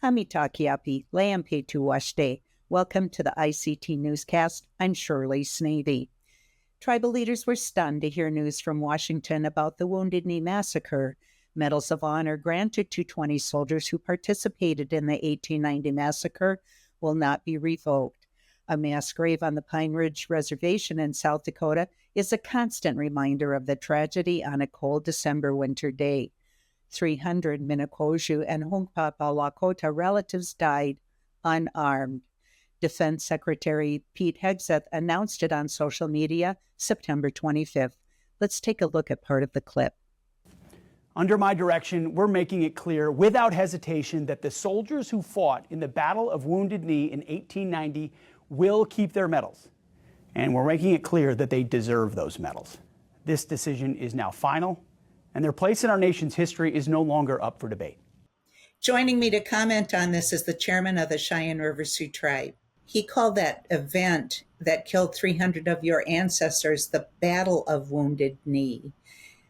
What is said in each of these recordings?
Hamitakiapi, Layampe tu Washte. Welcome to the ICT Newscast. I'm Shirley Snavy. Tribal leaders were stunned to hear news from Washington about the Wounded Knee Massacre. Medals of Honor granted to 20 soldiers who participated in the 1890 massacre will not be revoked. A mass grave on the Pine Ridge Reservation in South Dakota is a constant reminder of the tragedy on a cold December winter day. 300 Minnekoju and Hunkpapa Lakota relatives died unarmed. Defense Secretary Pete Hegseth announced it on social media September 25th. Let's take a look at part of the clip. Under my direction, we're making it clear without hesitation that the soldiers who fought in the Battle of Wounded Knee in 1890 will keep their medals. And we're making it clear that they deserve those medals. This decision is now final, and their place in our nation's history is no longer up for debate. Joining me to comment on this is the chairman of the Cheyenne River Sioux tribe. He called that event that killed 300 of your ancestors the Battle of Wounded Knee,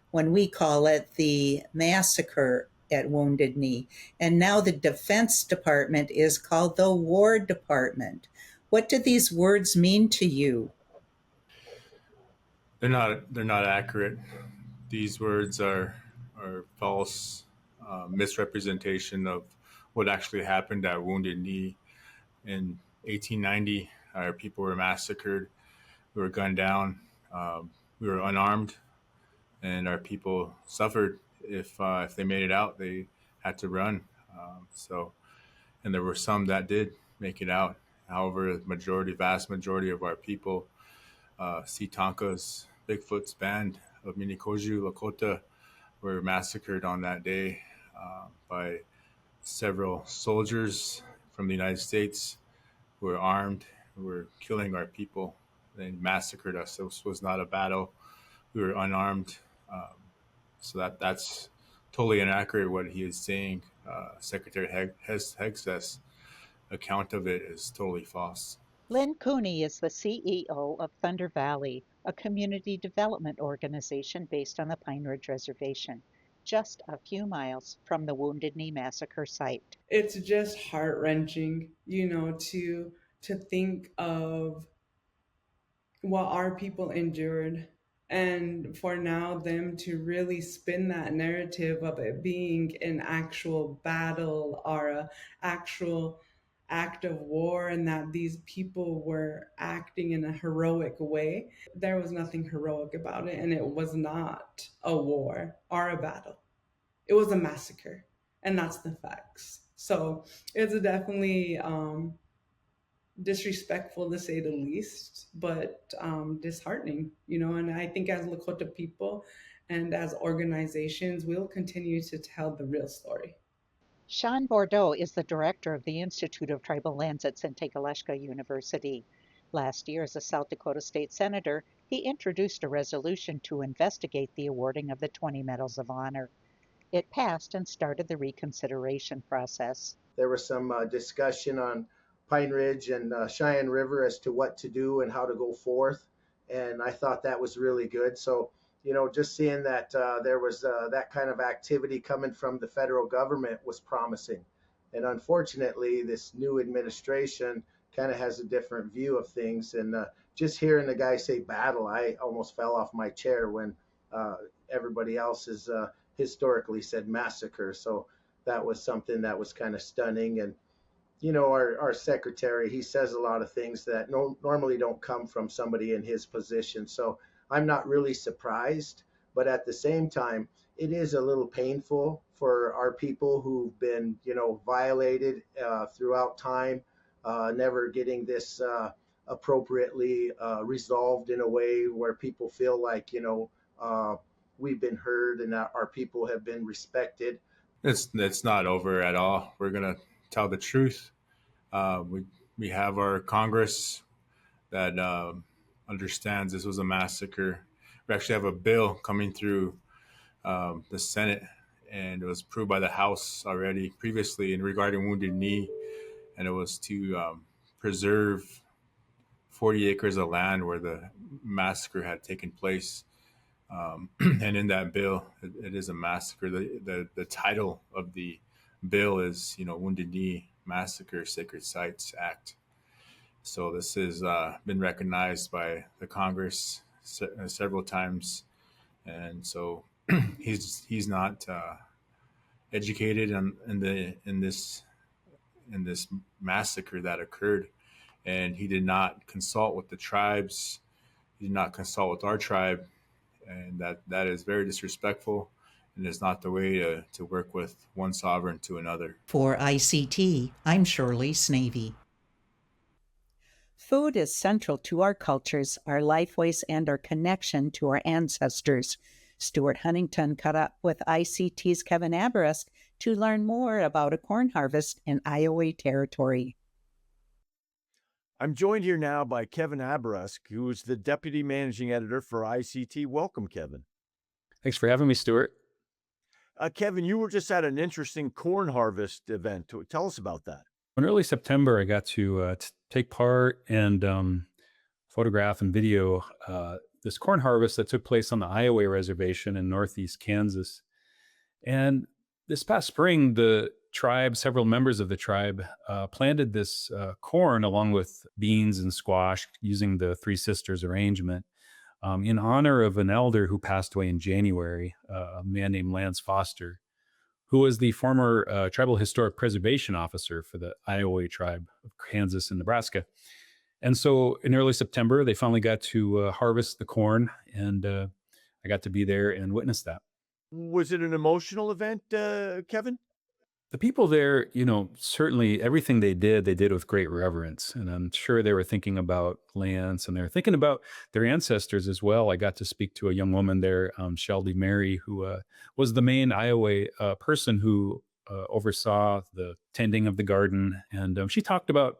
when we call it the massacre at Wounded Knee. And now the Defense Department is called the War Department. What do these words mean to you? They're not accurate. These words are false misrepresentation of what actually happened at Wounded Knee. In 1890, our people were massacred. We were gunned down. We were unarmed, and our people suffered. If they made it out, they had to run. And there were some that did make it out. However, the vast majority of our people, Sitanka's, Bigfoot's band of Minnekoju Lakota, were massacred on that day by several soldiers from the United States who were armed, who were killing our people. They massacred us. This was not a battle. We were unarmed. So that's totally inaccurate what he is saying. Secretary Hegseth's account of it is totally false. Lynn Cooney is the CEO of Thunder Valley, a community development organization based on the Pine Ridge Reservation, just a few miles from the Wounded Knee Massacre site. It's just heart-wrenching, to think of what our people endured, and for now them to really spin that narrative of it being an actual battle or an actual act of war, and that these people were acting in a heroic way. There was nothing heroic about it, and it was not a war or a battle. It was a massacre, and that's the facts. So it's definitely disrespectful, to say the least, but disheartening, and I think as Lakota people and as organizations, we'll continue to tell the real story. Sean Bordeaux is the director of the Institute of Tribal Lands at Sentekaleshka University. Last year, as a South Dakota state senator, he introduced a resolution to investigate the awarding of the 20 Medals of Honor. It passed and started the reconsideration process. There was some discussion on Pine Ridge and Cheyenne River as to what to do and how to go forth, and I thought that was really good. So just seeing that there was that kind of activity coming from the federal government was promising. And unfortunately, this new administration kind of has a different view of things. And just hearing the guy say battle, I almost fell off my chair when everybody else has historically said massacre. So that was something that was kind of stunning. And, our secretary, he says a lot of things that normally don't come from somebody in his position. So I'm not really surprised, but at the same time, it is a little painful for our people who've been, violated throughout time, never getting this appropriately resolved in a way where people feel like, we've been heard and that our people have been respected. It's not over at all. We're going to tell the truth. We have our Congress that understands this was a massacre. We actually have a bill coming through the Senate, and it was approved by the House already previously in regarding Wounded Knee, and it was to preserve 40 acres of land where the massacre had taken place. And in that bill, it is a massacre. The title of the bill is, Wounded Knee Massacre Sacred Sites Act. So this has been recognized by the Congress several times, and so he's not educated in this massacre that occurred, and he did not consult with the tribes. He did not consult with our tribe, and that is very disrespectful, and is not the way to work with one sovereign to another. For ICT, I'm Shirley Snavy. Food is central to our cultures, our lifeways, and our connection to our ancestors. Stuart Huntington caught up with ICT's Kevin Aberesk to learn more about a corn harvest in Ioway territory. I'm joined here now by Kevin Aberesk, who is the Deputy Managing Editor for ICT. Welcome, Kevin. Thanks for having me, Stuart. Kevin, you were just at an interesting corn harvest event. Tell us about that. In early September, I got to take part and photograph and video this corn harvest that took place on the Ioway Reservation in northeast Kansas. And this past spring, the tribe, several members of the tribe, planted this corn along with beans and squash using the Three Sisters arrangement in honor of an elder who passed away in January, a man named Lance Foster, who was the former Tribal Historic Preservation Officer for the Ioway tribe of Kansas and Nebraska. And so in early September, they finally got to harvest the corn, and I got to be there and witness that. Was it an emotional event, Kevin? The people there, certainly everything they did with great reverence. And I'm sure they were thinking about Lance, and they were thinking about their ancestors as well. I got to speak to a young woman there, Shelby Mary, who was the main Ioway person who oversaw the tending of the garden. And she talked about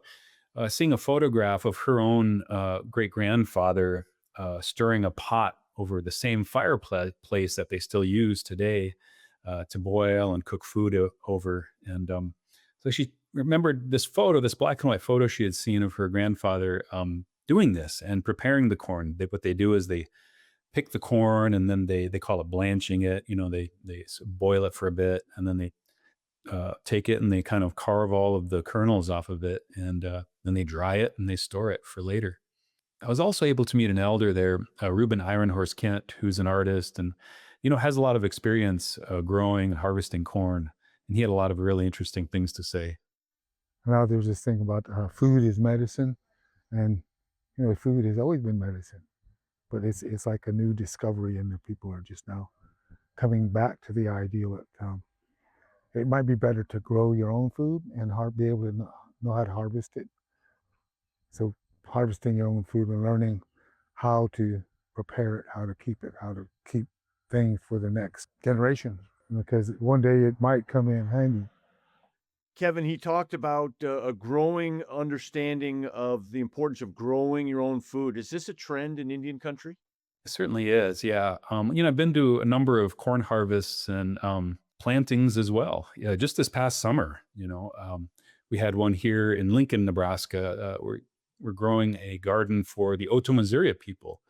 seeing a photograph of her own great-grandfather stirring a pot over the same fireplace that they still use today to boil and cook food over. And so she remembered this photo, this black and white photo she had seen of her grandfather doing this and preparing the corn. What they do is they pick the corn, and then they call it blanching it. They boil it for a bit, and then they take it and they kind of carve all of the kernels off of it, and then they dry it and they store it for later. I was also able to meet an elder there, Reuben Ironhorse Kent, who's an artist and has a lot of experience growing and harvesting corn. And he had a lot of really interesting things to say. Now there's this thing about food is medicine, and food has always been medicine, but it's like a new discovery, and the people are just now coming back to the ideal that it might be better to grow your own food and be able to know how to harvest it. So harvesting your own food and learning how to prepare it, how to keep things for the next generation, because one day it might come in handy. Kevin, he talked about a growing understanding of the importance of growing your own food. Is this a trend in Indian country? It certainly is, yeah. I've been to a number of corn harvests and plantings as well. Yeah, just this past summer, we had one here in Lincoln, Nebraska. We're growing a garden for the Owamni people,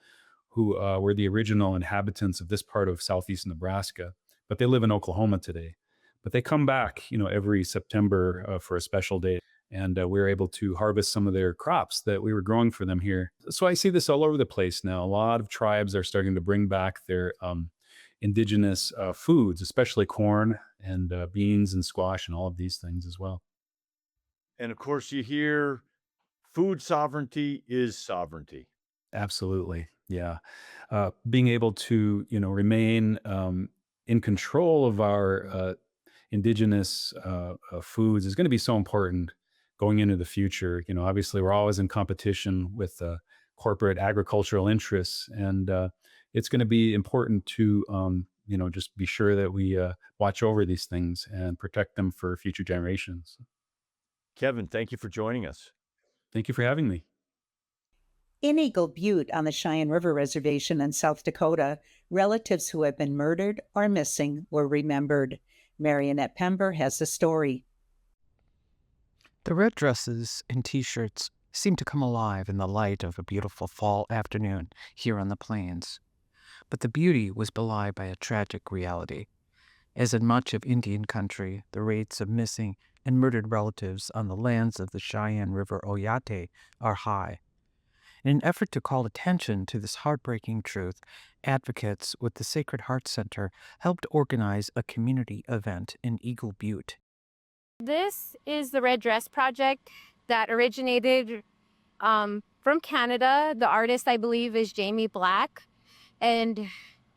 who were the original inhabitants of this part of southeast Nebraska, but they live in Oklahoma today. But they come back, every September for a special day, and we were able to harvest some of their crops that we were growing for them here. So I see this all over the place now. A lot of tribes are starting to bring back their indigenous foods, especially corn and beans and squash and all of these things as well. And of course, you hear food sovereignty is sovereignty. Absolutely. Yeah. Being able to, remain in control of our indigenous foods is going to be so important going into the future. Obviously, we're always in competition with corporate agricultural interests, and it's going to be important to, just be sure that we watch over these things and protect them for future generations. Kevin, thank you for joining us. Thank you for having me. In Eagle Butte on the Cheyenne River Reservation in South Dakota, relatives who have been murdered or missing were remembered. Marionette Pember has the story. The red dresses and T-shirts seemed to come alive in the light of a beautiful fall afternoon here on the plains. But the beauty was belied by a tragic reality. As in much of Indian country, the rates of missing and murdered relatives on the lands of the Cheyenne River Oyate are high. In an effort to call attention to this heartbreaking truth, advocates with the Sacred Heart Center helped organize a community event in Eagle Butte. This is the Red Dress Project that originated from Canada. The artist, I believe, is Jamie Black. And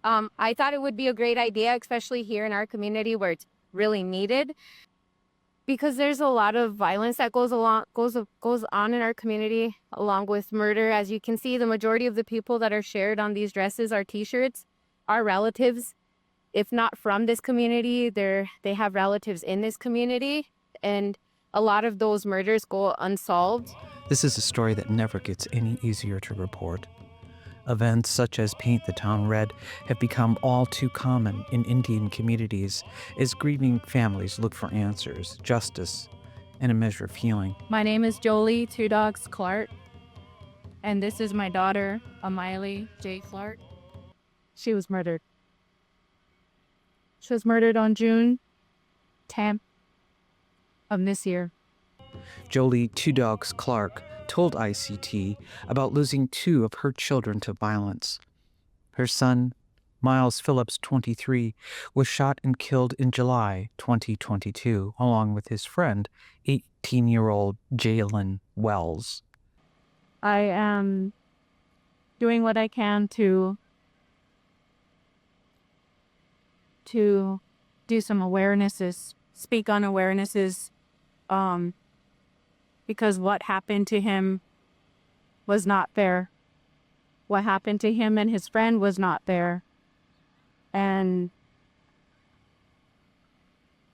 I thought it would be a great idea, especially here in our community where it's really needed, because there's a lot of violence that goes on in our community, along with murder. As you can see, the majority of the people that are shared on these dresses, our t-shirts, are relatives. If not from this community, they have relatives in this community, and a lot of those murders go unsolved. This is a story that never gets any easier to report. Events such as Paint the Town Red have become all too common in Indian communities as grieving families look for answers, justice, and a measure of healing. My name is Jolie Two Dogs Clark, and this is my daughter, Amiley J. Clark. She was murdered. She was murdered on June 10th of this year. Jolie Two Dogs Clark told ICT about losing 2 of her children to violence. Her son, Miles Phillips, 23, was shot and killed in July 2022, along with his friend, 18-year-old Jalen Wells. I am doing what I can to do some awarenesses, speak on awarenesses, because what happened to him was not fair. What happened to him and his friend was not fair. And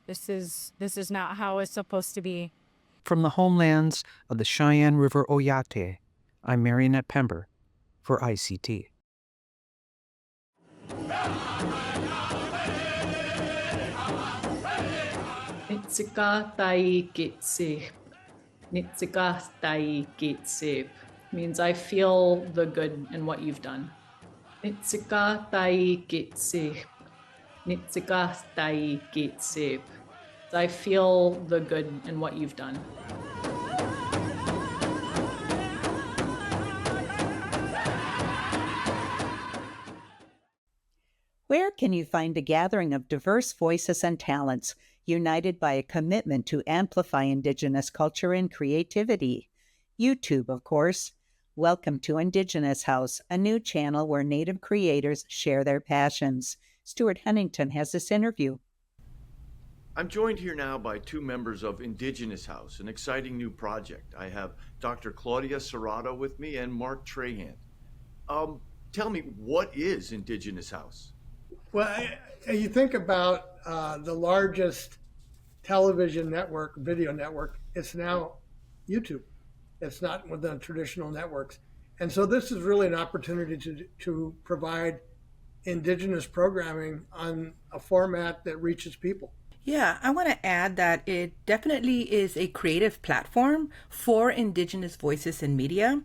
this is not how it's supposed to be. From the homelands of the Cheyenne River Oyate, I'm Marionette Pember for ICT. Nitsika tai gitse. Nitsika tai gitse means I feel the good in what you've done. Nitsika tai gitse. Nitsika tai gitse. I feel the good in what you've done. Where can you find a gathering of diverse voices and talents, united by a commitment to amplify Indigenous culture and creativity? YouTube, of course. Welcome to Indigenous House, a new channel where Native creators share their passions. Stuart Huntington has this interview. I'm joined here now by 2 members of Indigenous House, an exciting new project. I have Dr. Claudia Serrato with me and Mark Trahan. Tell me, what is Indigenous House? Well, you think about the largest television network, video network, it's now YouTube. It's not with the traditional networks. And so this is really an opportunity to provide Indigenous programming on a format that reaches people. Yeah, I want to add that it definitely is a creative platform for Indigenous voices in media.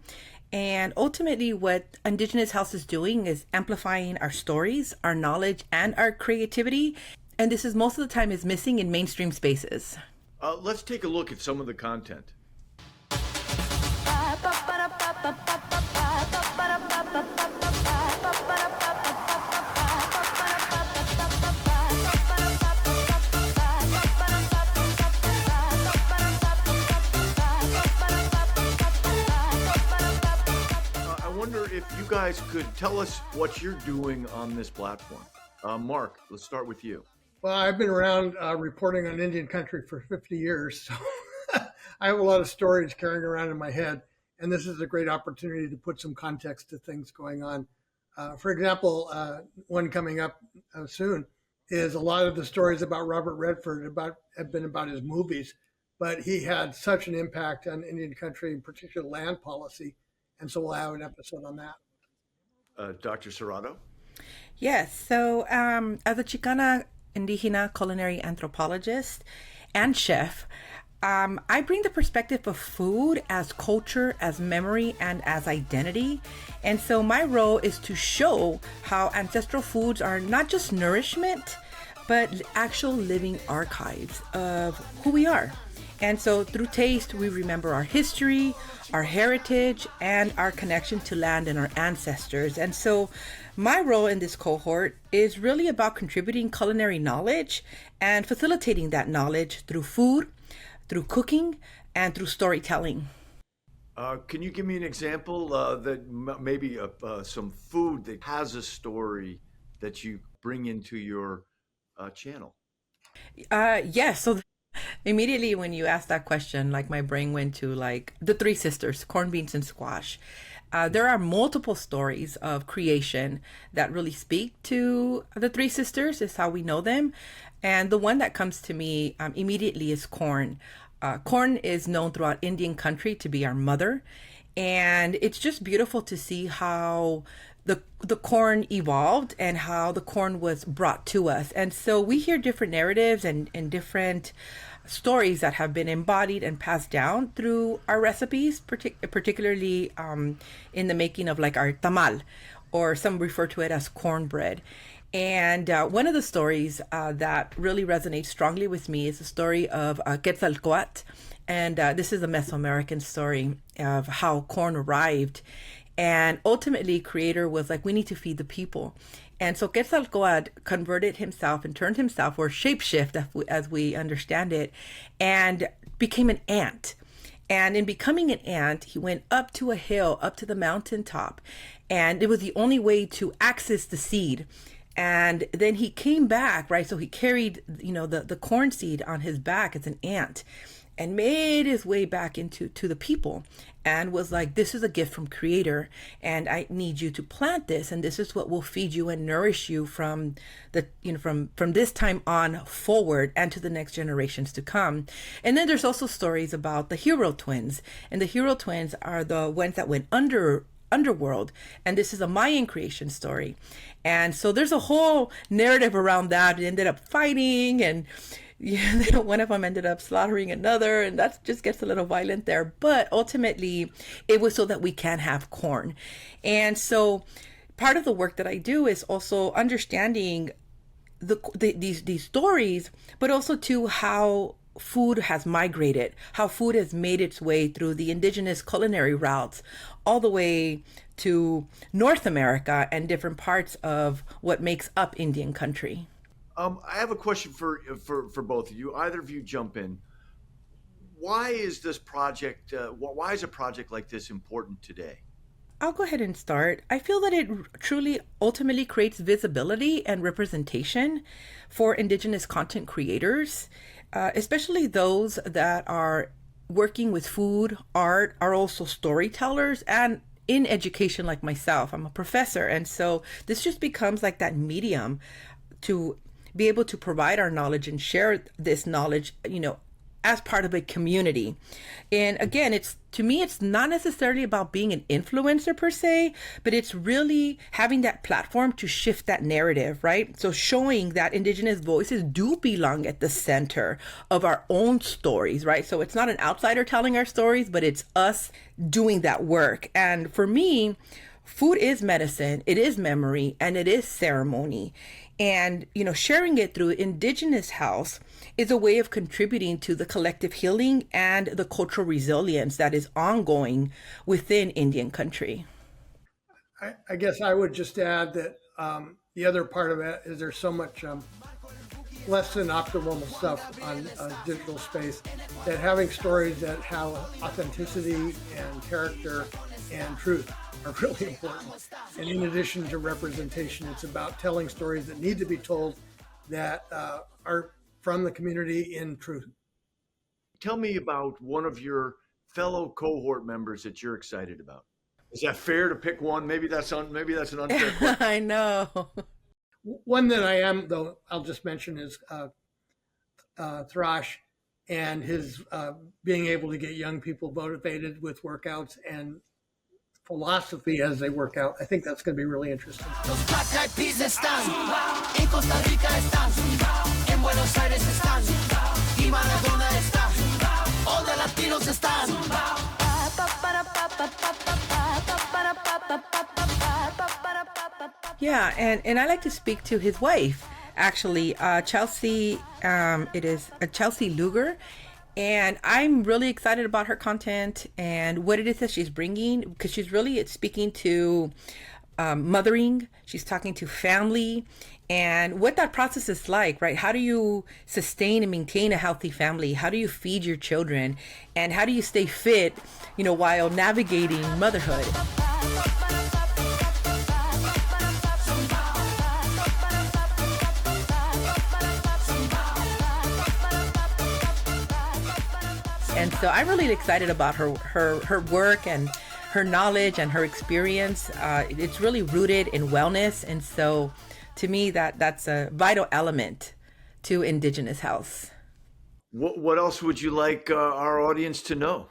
And ultimately, what Indigenous House is doing is amplifying our stories, our knowledge, and our creativity. And this is most of the time is missing in mainstream spaces. Let's take a look at some of the content. If you guys could tell us what you're doing on this platform. Mark, let's start with you. Well, I've been around reporting on Indian country for 50 years, so I have a lot of stories carrying around in my head, and this is a great opportunity to put some context to things going on. For example, one coming up soon is a lot of the stories about Robert Redford have been about his movies, but he had such an impact on Indian country, in particular land policy. And so we'll have an episode on that. Dr. Serrato? Yes. So as a Chicana Indigena culinary anthropologist and chef, I bring the perspective of food as culture, as memory, and as identity. And so my role is to show how ancestral foods are not just nourishment, but actual living archives of who we are. And so through taste, we remember our history, our heritage, and our connection to land and our ancestors. And so my role in this cohort is really about contributing culinary knowledge and facilitating that knowledge through food, through cooking, and through storytelling. Can you give me an example maybe some food that has a story that you bring into your channel? Yes. So immediately when you asked that question, like my brain went to like the Three Sisters, corned beans and squash. There are multiple stories of creation that really speak to the Three Sisters, is how we know them. And the one that comes to me immediately is corn. Corn is known throughout Indian country to be our mother. And it's just beautiful to see how the corn evolved and how the corn was brought to us. And so we hear different narratives and different stories that have been embodied and passed down through our recipes, particularly in the making of like our tamal, or some refer to it as cornbread. And one of the stories that really resonates strongly with me is the story of Quetzalcoatl. And this is a Mesoamerican story of how corn arrived. And ultimately, Creator was like, we need to feed the people. And so Quetzalcoatl converted himself and turned himself, or shapeshift as we understand it, and became an ant. And in becoming an ant, he went up to a hill, up to the mountaintop. And it was the only way to access the seed. And then he came back, right? So he carried, the corn seed on his back as an ant, and made his way back to the people, and was like, this is a gift from Creator, and I need you to plant this, and this is what will feed you and nourish you from this time on forward and to the next generations to come. And then there's also stories about the hero twins, and the hero twins are the ones that went underworld, and this is a Mayan creation story. And so there's a whole narrative around that. It ended up fighting, and one of them ended up slaughtering another, and that just gets a little violent there. But ultimately, it was so that we can have corn. And so part of the work that I do is also understanding these stories, but also to how food has migrated, how food has made its way through the indigenous culinary routes all the way to North America and different parts of what makes up Indian country. I have a question for both of you. Either of you jump in. Why is this project? Why is a project like this important today? I'll go ahead and start. I feel that it truly ultimately creates visibility and representation for Indigenous content creators, especially those that are working with food, art, are also storytellers, and in education like myself. I'm a professor. And so this just becomes like that medium to be able to provide our knowledge and share this knowledge, as part of a community. And again, to me, it's not necessarily about being an influencer per se, but it's really having that platform to shift that narrative, right? So showing that Indigenous voices do belong at the center of our own stories, right? So it's not an outsider telling our stories, but it's us doing that work. And for me, food is medicine, it is memory, and it is ceremony. And, sharing it through Indigenous House is a way of contributing to the collective healing and the cultural resilience that is ongoing within Indian country. I guess I would just add that the other part of it is there's so much less than optimal stuff on digital space, that having stories that have authenticity and character and truth are really important. And in addition to representation, it's about telling stories that need to be told that are from the community in truth. Tell me about one of your fellow cohort members that you're excited about. Is that fair to pick one? Maybe that's an unfair question. I know. One that I am, though, I'll just mention is Thrash, and his being able to get young people motivated with workouts and philosophy as they work out. I think that's going to be really interesting. Los Black Eyed Peas están en Costa Rica, están en Buenos Aires, están y Maradona está, all the Latinos están. Yeah, and I like to speak to his wife, actually. Chelsea, it is Chelsea Luger. And I'm really excited about her content and what it is that she's bringing, because she's really speaking to mothering. She's talking to family and what that process is like, right? How do you sustain and maintain a healthy family? How do you feed your children? And how do you stay fit, while navigating motherhood? And so I'm really excited about her work and her knowledge and her experience. It's really rooted in wellness. And so to me, that's a vital element to Indigenous House. What else would you like our audience to know?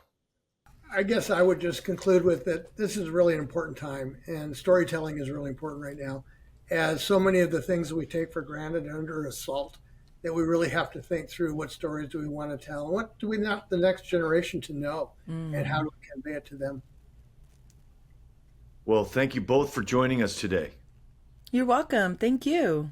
I guess I would just conclude with that this is really an important time, and storytelling is really important right now, as so many of the things that we take for granted are under assault, that we really have to think through what stories do we want to tell and what do we want the next generation to know, and how do we convey it to them. Well, thank you both for joining us today. You're welcome. Thank you.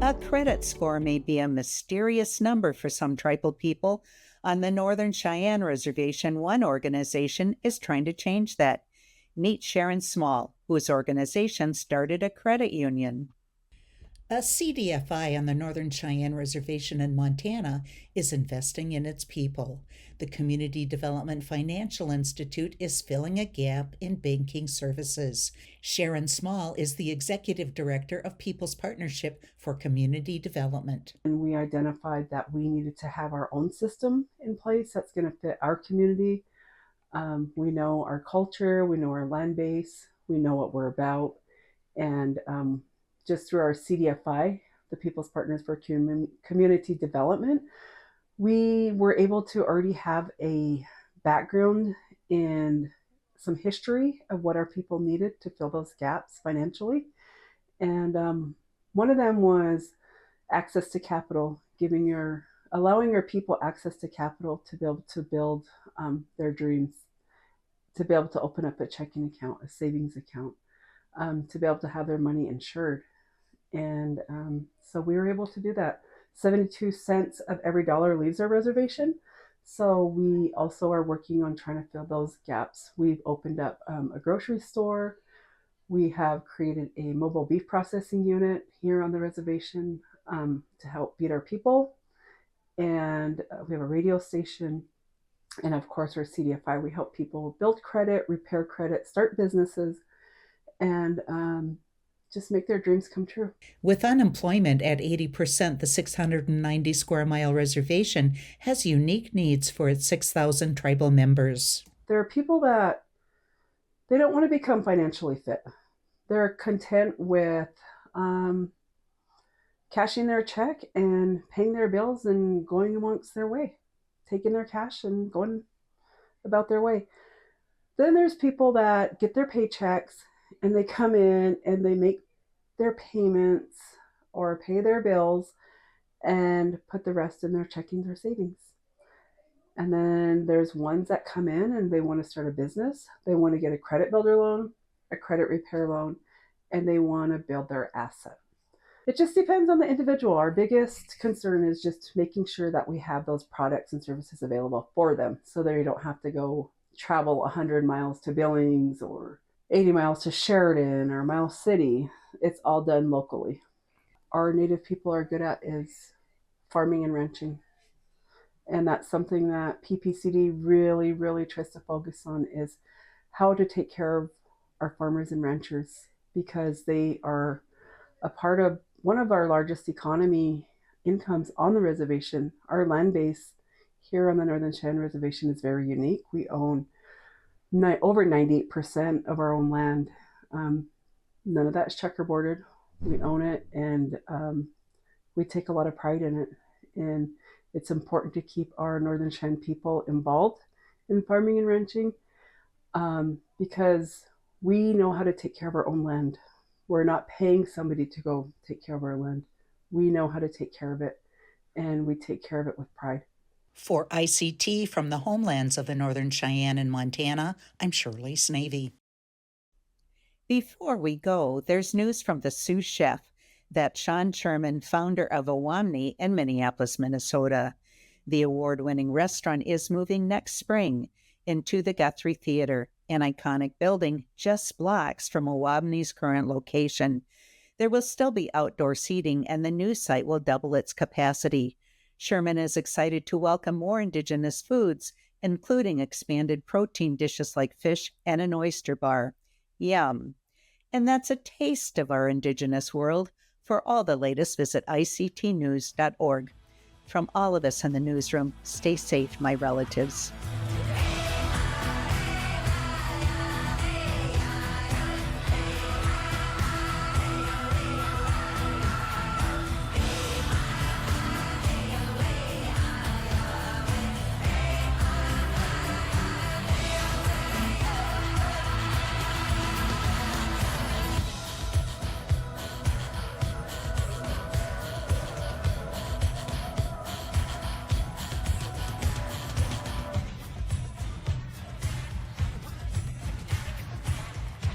A credit score may be a mysterious number for some tribal people. On the Northern Cheyenne Reservation, one organization is trying to change that. Meet Sharon Small, whose organization started a credit union. A CDFI on the Northern Cheyenne Reservation in Montana is investing in its people. The Community Development Financial Institute is filling a gap in banking services. Sharon Small is the Executive Director of People's Partnership for Community Development. And we identified that we needed to have our own system in place that's going to fit our community. We know our culture, we know our land base, we know what we're about, and just through our CDFI, the People's Partners for Community Development, we were able to already have a background in some history of what our people needed to fill those gaps financially. And one of them was access to capital, allowing your people access to capital to be able to build their dreams, to be able to open up a checking account, a savings account, to be able to have their money insured. And so we were able to do that. 72 cents of every dollar leaves our reservation. So we also are working on trying to fill those gaps. We've opened up a grocery store. We have created a mobile beef processing unit here on the reservation to help feed our people. And we have a radio station. And of course, our CDFI, we help people build credit, repair credit, start businesses, and just make their dreams come true. With unemployment at 80%, the 690 square mile reservation has unique needs for its 6,000 tribal members. There are people that they don't want to become financially fit. They're content with cashing their check and paying their bills and going amongst their way, taking their cash and going about their way. Then there's people that get their paychecks and they come in and they make their payments or pay their bills and put the rest in their checkings or savings. And then there's ones that come in and they want to start a business. They want to get a credit builder loan, a credit repair loan, and they want to build their asset. It just depends on the individual. Our biggest concern is just making sure that we have those products and services available for them so they don't have to go travel 100 miles to Billings or 80 miles to Sheridan or Miles City. It's all done locally. Our Native people are good at is farming and ranching. And that's something that PPCD really, really tries to focus on, is how to take care of our farmers and ranchers, because they are a part of one of our largest economy incomes on the reservation. Our land base here on the Northern Cheyenne Reservation is very unique. We own over 98% of our own land. None of that is checkerboarded. We own it, and we take a lot of pride in it. And It's important to keep our Northern Cheyenne people involved in farming and ranching because we know how to take care of our own land. We're not paying somebody to go take care of our land. We know how to take care of it, and we take care of it with pride. For ICT from the homelands of the Northern Cheyenne and Montana, I'm Shirley Snavy. Before we go, there's news from the sous chef that Sherman, founder of Owamni in Minneapolis, Minnesota. The award-winning restaurant is moving next spring into the Guthrie Theater, an iconic building just blocks from Owamni's current location. There will still be outdoor seating, and the new site will double its capacity. Sherman is excited to welcome more Indigenous foods, including expanded protein dishes like fish and an oyster bar. Yum. And that's a taste of our Indigenous world. For all the latest, visit ictnews.org. From all of us in the newsroom, stay safe, my relatives.